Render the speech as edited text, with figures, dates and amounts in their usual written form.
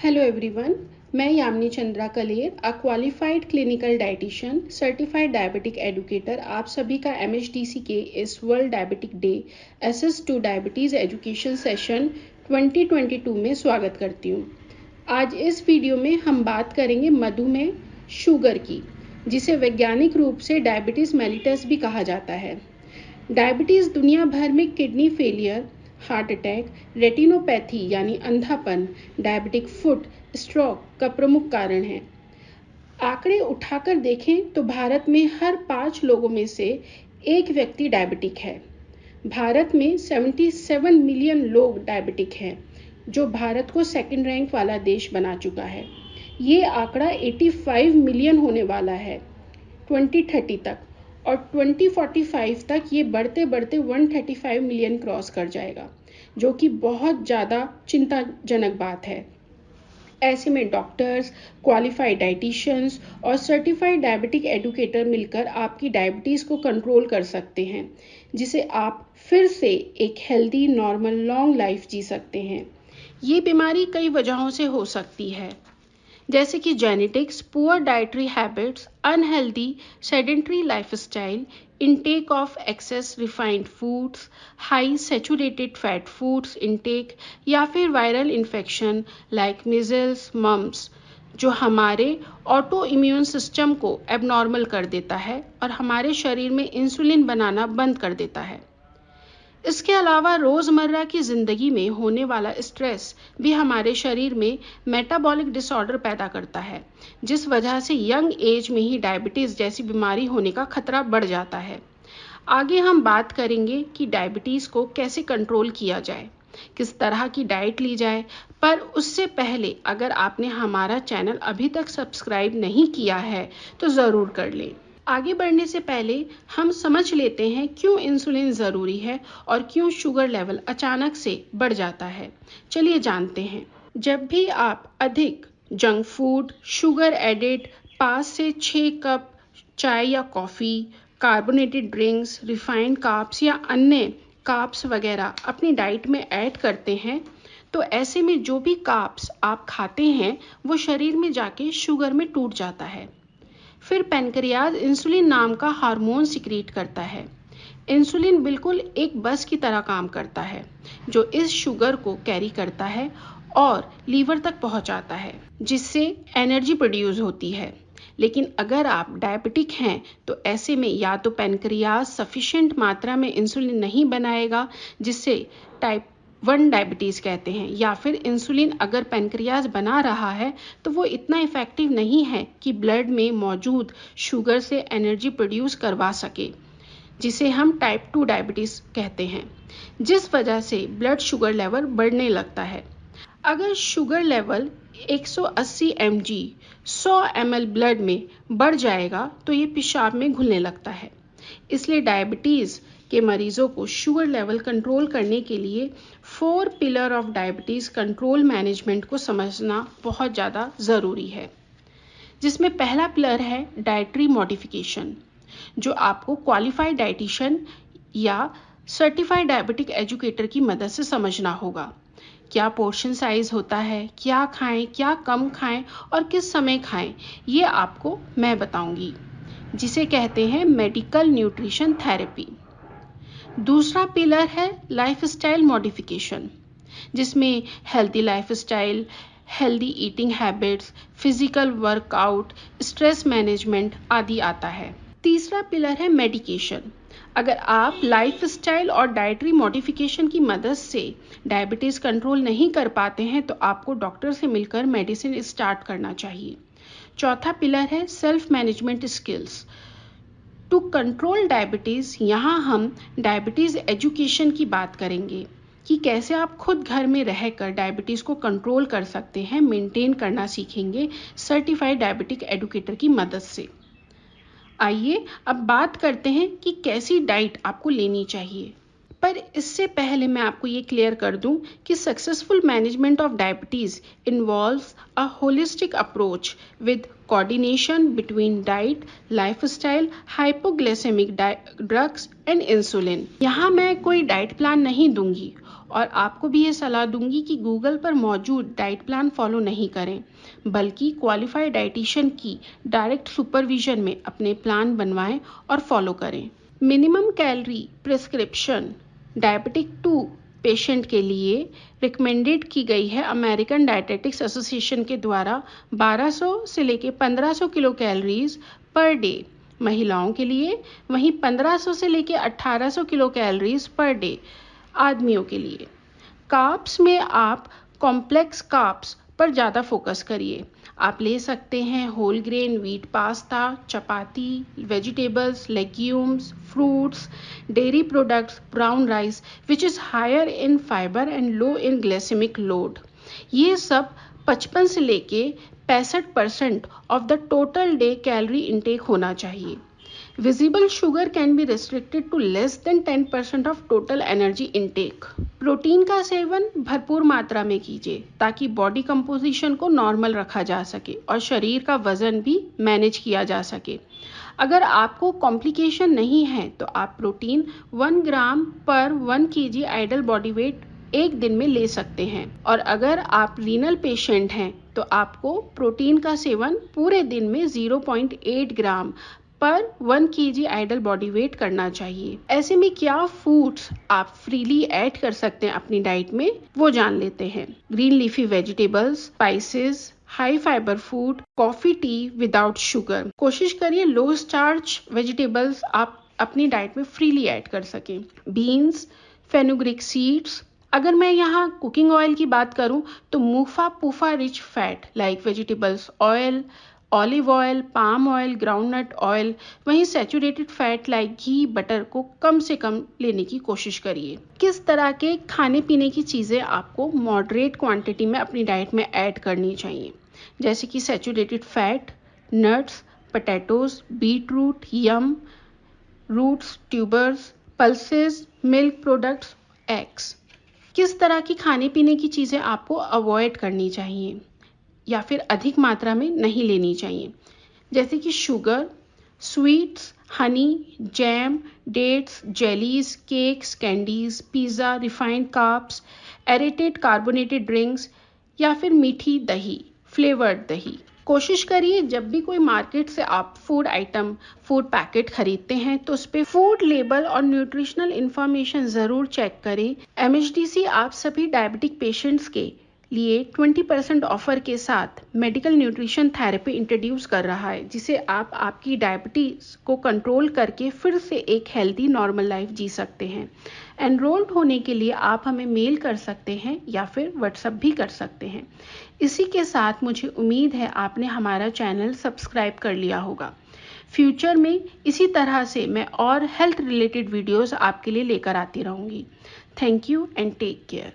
Hello everyone, मैं Yamini Chandra Kaler, a qualified clinical dietitian, certified diabetic educator, आप सभी का एमएचडीसी के इस world diabetic day assess two diabetes education session 2022 में स्वागत करती हूँ। आज इस वीडियो में हम बात करेंगे मधुमेह, शुगर की, जिसे वैज्ञानिक रूप से डायबिटीज़ मेलिटस भी कहा जाता है। डायबिटीज़ दुनिया भर में kidney failure, heart attack, retinopathy यानी अंधापन, डायबिटिक फुट, स्ट्रोक का प्रमुख कारण है। आंकड़े उठाकर देखें तो भारत में हर 5 लोगों में से एक व्यक्ति डायबिटिक है। भारत में 77 मिलियन लोग डायबिटिक हैं, जो भारत को सेकंड रैंक वाला देश बना चुका है। ये आंकड़ा 85 मिलियन होने वाला है 2030 तक, और 2045 तक ये बढ़ते बढ़ते 135 मिलियन क्रॉस कर जाएगा, जो कि बहुत ज़्यादा चिंताजनक बात है। ऐसे में डॉक्टर्स, क्वालिफाइड डाइटिशियंस और सर्टिफाइड डायबिटिक एडुकेटर मिलकर आपकी डायबिटीज़ को कंट्रोल कर सकते हैं, जिसे आप फिर से एक हेल्दी, नॉर्मल, लॉन्ग लाइफ जी सकते हैं। ये बीमारी कई वजहों से हो सकती है, जैसे कि genetics, poor dietary habits, unhealthy sedentary lifestyle, intake of excess refined foods, high saturated fat foods intake, या फिर viral infection like measles, mumps, जो हमारे ऑटो इम्यून सिस्टम को एबनॉर्मल कर देता है और हमारे शरीर में इंसुलिन बनाना बंद कर देता है। इसके अलावा रोज़मर्रा की ज़िंदगी में होने वाला स्ट्रेस भी हमारे शरीर में मेटाबॉलिक डिसऑर्डर पैदा करता है, जिस वजह से यंग एज में ही डायबिटीज़ जैसी बीमारी होने का खतरा बढ़ जाता है। आगे हम बात करेंगे कि डायबिटीज़ को कैसे कंट्रोल किया जाए, किस तरह की डाइट ली जाए, पर उससे पहले अगर आपने हमारा चैनल अभी तक सब्सक्राइब नहीं किया है तो ज़रूर कर लें। आगे बढ़ने से पहले हम समझ लेते हैं क्यों इंसुलिन ज़रूरी है और क्यों शुगर लेवल अचानक से बढ़ जाता है। चलिए जानते हैं। जब भी आप अधिक जंक फूड, शुगर एडेड 5 से 6 कप चाय या coffee, carbonated drinks, refined carbs या अन्य कार्ब्स वगैरह अपनी डाइट में ऐड करते हैं, तो ऐसे में जो भी कार्ब्स आप खाते हैं वो शरीर में जाके शुगर में टूट जाता है। फिर पैनक्रियाज इंसुलिन नाम का हार्मोन सिक्रीट करता है। इंसुलिन बिल्कुल एक बस की तरह काम करता है, जो इस शुगर को कैरी करता है और लीवर तक पहुंचाता है, जिससे एनर्जी प्रोड्यूस होती है। लेकिन अगर आप डायबिटिक हैं तो ऐसे में या तो पैनक्रियाज सफिशिएंट मात्रा में इंसुलिन नहीं बनाएगा, जिससे टाइप 1 डायबिटीज़ कहते हैं, या फिर इंसुलिन अगर पैनक्रियाज बना रहा है तो वो इतना इफेक्टिव नहीं है कि ब्लड में मौजूद शुगर से एनर्जी प्रोड्यूस करवा सके, जिसे हम टाइप 2 डायबिटीज़ कहते हैं, जिस वजह से ब्लड शुगर लेवल बढ़ने लगता है। अगर sugar level 180 mg 100 ml blood में बढ़ जाएगा तो ये पेशाब में घुलने लगता है। इसलिए डायबिटीज़ के मरीजों को शुगर लेवल कंट्रोल करने के लिए 4 pillar of diabetes control management को समझना बहुत ज़्यादा ज़रूरी है, जिसमें पहला पिलर है डाइटरी मॉडिफिकेशन, जो आपको क्वालिफाइड डाइटिशियन या सर्टिफाइड डायबिटिक एजुकेटर की मदद से समझना होगा। क्या पोर्शन साइज होता है, क्या खाएं, क्या कम खाएं और किस समय खाएं, ये आपको मैं बताऊंगी, जिसे कहते हैं मेडिकल न्यूट्रिशन थेरेपी। दूसरा पिलर है लाइफस्टाइल मॉडिफिकेशन, जिसमें healthy lifestyle, healthy eating habits, physical workout, stress management आदि आता है। तीसरा पिलर है मेडिकेशन। अगर आप लाइफस्टाइल और डाइटरी मॉडिफिकेशन की मदद से डायबिटीज़ कंट्रोल नहीं कर पाते हैं तो आपको डॉक्टर से मिलकर मेडिसिन स्टार्ट करना चाहिए। चौथा पिलर है self management skills to control diabetes. यहाँ हम डायबिटीज़ एजुकेशन की बात करेंगे कि कैसे आप खुद घर में रहकर डायबिटीज़ को कंट्रोल कर सकते हैं, मेंटेन करना सीखेंगे सर्टिफाइड डायबिटिक एडुकेटर की मदद से। आइए अब बात करते हैं कि कैसी डाइट आपको लेनी चाहिए। पर इससे पहले मैं आपको ये क्लियर कर दूं कि successful management of diabetes involves a holistic approach with coordination between diet, lifestyle, hypoglycaemic drugs and insulin. यहाँ मैं कोई डाइट प्लान नहीं दूंगी और आपको भी ये सलाह दूंगी कि गूगल पर मौजूद डाइट प्लान फॉलो नहीं करें, बल्कि क्वालिफाइड डाइटिशियन की डायरेक्ट सुपरविजन में अपने प्लान बनवाएं और फॉलो करें। Minimum calorie prescription diabetic 2 patient के लिए रिकमेंडेड की गई है अमेरिकन डायटेटिक्स एसोसिएशन के द्वारा 1200 से लेकर 1500 किलो कैलोरीज पर डे महिलाओं के लिए, वहीं 1500 से लेकर 1800 किलो कैलोरीज पर डे आदमियों के लिए। कार्ब्स में आप कॉम्प्लेक्स कार्ब्स पर ज़्यादा फोकस करिए। आप ले सकते हैं whole grain wheat pasta, chapati, vegetables, legumes, fruits, dairy products, brown rice which is higher in fibre and low in glycaemic load. ये सब 55 से लेके 65% of the total day calorie intake होना चाहिए। Visible sugar can be restricted to less than 10% of total energy intake. Protein का seven भरपूर मात्रा में कीजिए ताकि बॉडी कंपोजिशन को नॉर्मल रखा जा सके और शरीर का वजन भी मैनेज किया जा सके। अगर आपको कॉम्प्लिकेशन नहीं है तो आप प्रोटीन 1 ग्राम पर 1 kg आइडल बॉडी वेट एक दिन में ले सकते हैं, और अगर आप रीनल पेशेंट हैं तो आपको प्रोटीन का सेवन पूरे दिन में 0.8 ग्राम पर 1 kg आइडल बॉडी वेट करना चाहिए। ऐसे में क्या फूड्स आप फ्रीली ऐड कर सकते हैं अपनी डाइट में, वो जान लेते हैं। Green leafy vegetables, spices, high fibre food, coffee, T without sugar. कोशिश करिए लो स्टार्च वेजिटेबल्स आप अपनी डाइट में फ्रीली ऐड कर सकें। Beans, fenugreek seeds. अगर मैं यहाँ कुकिंग ऑयल की बात करूँ तो MUFA PUFA rich fat like vegetables oil, olive oil, palm oil, groundnut oil, वहीं saturated fat like ghee, butter को कम से कम लेने की कोशिश करिए। किस तरह के खाने पीने की चीज़ें आपको मॉडरेट क्वांटिटी में अपनी डाइट में ऐड करनी चाहिए, जैसे कि saturated fat, nuts, potatoes, beetroot, yam, roots, tubers, pulses, milk products, eggs. किस तरह की खाने पीने की चीज़ें आपको अवॉइड करनी चाहिए या फिर अधिक मात्रा में नहीं लेनी चाहिए, जैसे कि sugar, sweets, honey, jam, dates, jellies, cakes, candies, pizza, refined carbs, aerated carbonated drinks या फिर मीठी दही, फ्लेवर्ड दही। कोशिश करिए जब भी कोई मार्केट से आप फूड आइटम, फूड पैकेट खरीदते हैं तो उस पर फूड लेबल और न्यूट्रिशनल इंफॉर्मेशन ज़रूर चेक करें। MHDC आप सभी डायबिटिक पेशेंट्स के लिए 20% ऑफर के साथ मेडिकल न्यूट्रिशन थेरेपी इंट्रोड्यूस कर रहा है, जिसे आप आपकी डायबिटीज़ को कंट्रोल करके फिर से एक हेल्दी नॉर्मल लाइफ जी सकते हैं। एनरोल्ड होने के लिए आप हमें मेल कर सकते हैं या फिर व्हाट्सएप भी कर सकते हैं। इसी के साथ मुझे उम्मीद है आपने हमारा चैनल सब्सक्राइब कर लिया होगा। फ्यूचर में इसी तरह से मैं और हेल्थ रिलेटेड वीडियोस आपके लिए लेकर आती रहूँगी। Thank you and take care.